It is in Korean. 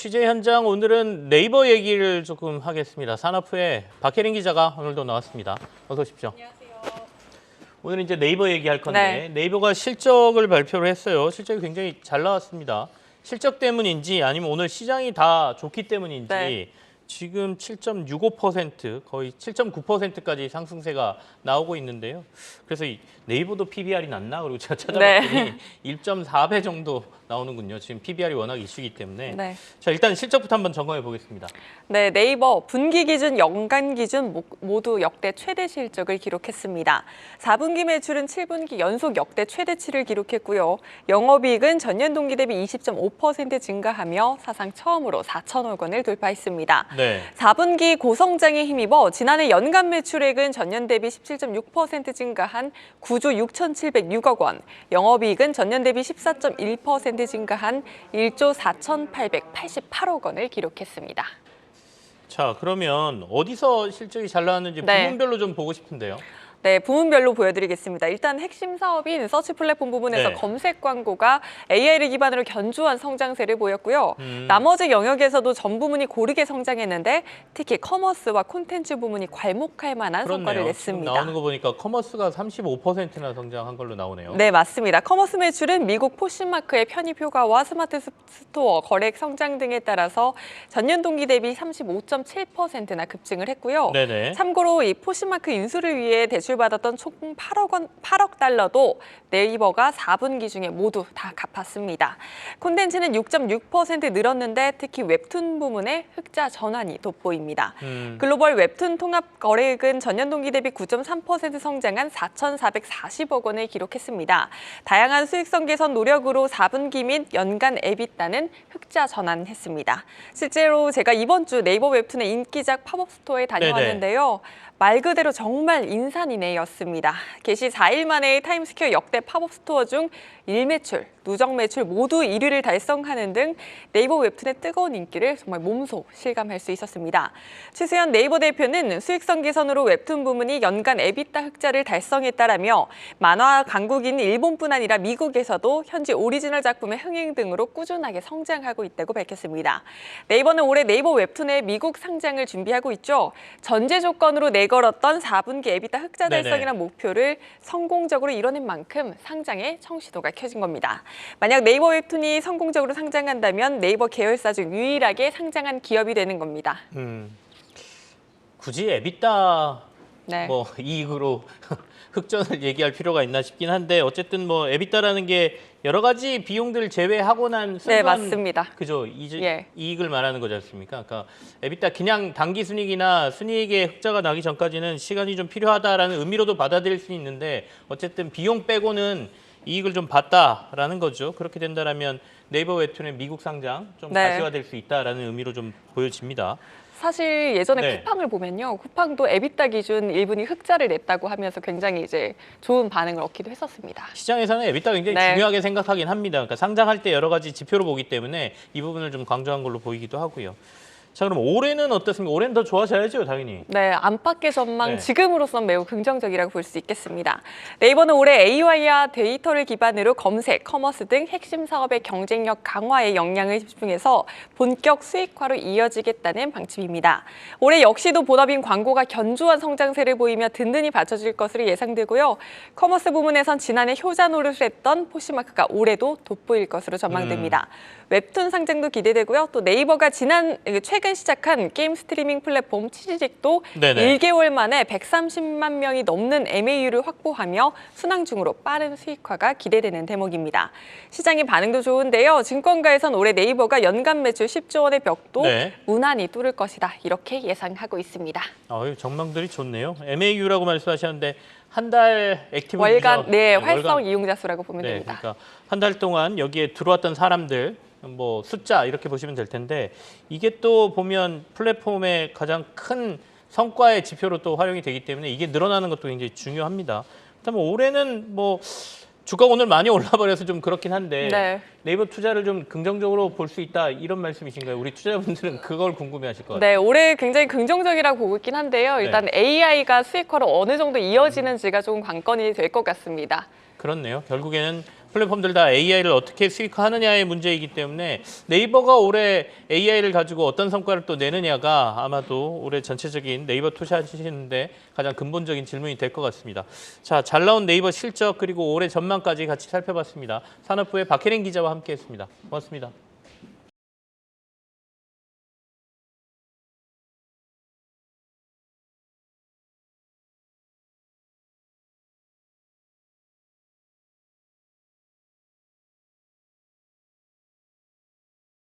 취재 현장 오늘은 네이버 얘기를 조금 하겠습니다. 산업부의 박혜린 기자가 오늘도 나왔습니다. 어서 오십시오. 안녕하세요. 오늘은 이제 네이버 얘기할 건데 네이버가 실적을 발표를 했어요. 실적이 굉장히 잘 나왔습니다. 실적 때문인지 아니면 오늘 시장이 다 좋기 때문인지 지금 7.65% 거의 7.9%까지 상승세가 나오고 있는데요. 그래서 이 네이버도 PBR이 낮나? 그리고 제가 찾아봤더니 1.4배 정도 나오는군요. 지금 PBR이 워낙 이슈이기 때문에. 자, 일단 실적부터 한번 점검해 보겠습니다. 네, 네이버 분기 기준, 연간 기준 모두 역대 최대 실적을 기록했습니다. 4분기 매출은 7분기 연속 역대 최대치를 기록했고요. 영업이익은 전년 동기 대비 20.5% 증가하며 사상 처음으로 4천억 원을 돌파했습니다. 4분기 고성장에 힘입어 지난해 연간 매출액은 전년 대비 17.6% 증가한 9조 6,706억 원, 영업이익은 전년 대비 14.1% 증가한 1조 4,888억 원을 기록했습니다. 자, 그러면 어디서 실적이 잘 나왔는지 부문별로 좀 보고 싶은데요. 네, 부문별로 보여드리겠습니다. 일단 핵심 사업인 서치 플랫폼 부분에서 검색 광고가 AI를 기반으로 견조한 성장세를 보였고요. 나머지 영역에서도 전 부문이 고르게 성장했는데 특히 커머스와 콘텐츠 부문이 괄목할 만한 성과를 냈습니다. 지금 나오는 거 보니까 커머스가 35%나 성장한 걸로 나오네요. 네, 맞습니다. 커머스 매출은 미국 포신마크의 편입 효과와 스마트 스토어, 거래액 성장 등에 따라서 전년 동기 대비 35.7%나 급증을 했고요. 참고로 이 포신마크 인수를 위해 대출받았던 총 8억 달러도 네이버가 4분기 중에 모두 다 갚았습니다. 콘텐츠는 6.6% 늘었는데 특히 웹툰 부문의 흑자 전환이 돋보입니다. 글로벌 웹툰 통합 거래액은 전년 동기 대비 9.3% 성장한 4,440억 원을 기록했습니다. 다양한 수익성 개선 노력으로 4분기 및 연간 에비타는 흑자 전환했습니다. 실제로 제가 이번 주 네이버 웹툰의 인기작 팝업 스토어에 다녀왔는데요. 말 그대로 정말 인산이네였습니다. 개시 4일 만에 타임스퀘어 역대 팝업 스토어 중 일매출, 누적 매출 모두 1위를 달성하는 등 네이버 웹툰의 뜨거운 인기를 정말 몸소 실감할 수 있었습니다. 최수연 네이버 대표는 수익성 개선으로 웹툰 부문이 연간 에비타 흑자를 달성했다라며 만화 강국인 일본뿐 아니라 미국에서도 현지 오리지널 작품의 흥행 등으로 꾸준하게 성장하고 있다고 밝혔습니다. 네이버는 올해 네이버 웹툰의 미국 상장을 준비하고 있죠. 전제 조건으로 내걸었던 4분기 에비타 흑자 달성이라는 목표를 성공적으로 이뤄낸 만큼 상장에 청시도가 켜진 겁니다. 만약 네이버 웹툰이 성공적으로 상장한다면 네이버 계열사 중 유일하게 상장한 기업이 되는 겁니다. 굳이 에비타 뭐 이익으로 흑전을 얘기할 필요가 있나 싶긴 한데 어쨌든 뭐 에비타라는 게 여러 가지 비용들을 제외하고 난 순간 맞습니다. 그죠? 이익을 말하는 거지 않습니까? 그러니까 에비타 그냥 당기 순이익이나 순이익에 흑자가 나기 전까지는 시간이 좀 필요하다라는 의미로도 받아들일 수 있는데 어쨌든 비용 빼고는 이익을 좀 봤다라는 거죠. 그렇게 된다면 네이버 웹툰의 미국 상장 좀 가시화될 수 있다라는 의미로 좀 보여집니다. 사실 예전에 쿠팡을 보면요. 쿠팡도 에비타 기준 1분기 흑자를 냈다고 하면서 굉장히 이제 좋은 반응을 얻기도 했었습니다. 시장에서는 에비타 굉장히 중요하게 생각하긴 합니다. 그러니까 상장할 때 여러 가지 지표로 보기 때문에 이 부분을 좀 강조한 걸로 보이기도 하고요. 자, 그럼 올해는 어떻습니까? 올해는 더 좋아져야죠, 당연히. 네, 안팎의 전망 지금으로선 매우 긍정적이라고 볼 수 있겠습니다. 네이버는 올해 AI와 데이터를 기반으로 검색, 커머스 등 핵심 사업의 경쟁력 강화에 역량을 집중해서 본격 수익화로 이어지겠다는 방침입니다. 올해 역시도 본업인 광고가 견조한 성장세를 보이며 든든히 받쳐줄 것으로 예상되고요. 커머스 부문에선 지난해 효자 노릇을 했던 포시마크가 올해도 돋보일 것으로 전망됩니다. 웹툰 상장도 기대되고요. 또 네이버가 최근 시작한 게임 스트리밍 플랫폼 치지직도 1개월 만에 130만 명이 넘는 MAU를 확보하며 순항 중으로 빠른 수익화가 기대되는 대목입니다. 시장의 반응도 좋은데요. 증권가에선 올해 네이버가 연간 매출 10조 원의 벽도 무난히 뚫을 것이다. 이렇게 예상하고 있습니다. 전망들이 좋네요. MAU라고 말씀하셨는데 한 달 액티브 월간 활성 이용자 수라고 보면 됩니다. 그러니까 한 달 동안 여기에 들어왔던 사람들 뭐 숫자 이렇게 보시면 될 텐데 이게 또 보면 플랫폼의 가장 큰 성과의 지표로 또 활용이 되기 때문에 이게 늘어나는 것도 굉장히 중요합니다. 그다음에 올해는 뭐 주가가 오늘 많이 올라버려서 좀 그렇긴 한데 네이버 투자를 좀 긍정적으로 볼 수 있다 이런 말씀이신가요? 우리 투자자분들은 그걸 궁금해하실 것 같아요. 네, 올해 굉장히 긍정적이라고 보고 있긴 한데요. 일단 AI가 수익화로 어느 정도 이어지는지가 조금 관건이 될 것 같습니다. 그렇네요. 결국에는 플랫폼들 다 AI를 어떻게 수익화하느냐의 문제이기 때문에 네이버가 올해 AI를 가지고 어떤 성과를 또 내느냐가 아마도 올해 전체적인 네이버 투자하시는데 가장 근본적인 질문이 될 것 같습니다. 자, 잘 나온 네이버 실적 그리고 올해 전망까지 같이 살펴봤습니다. 산업부의 박혜린 기자와 함께했습니다. 고맙습니다.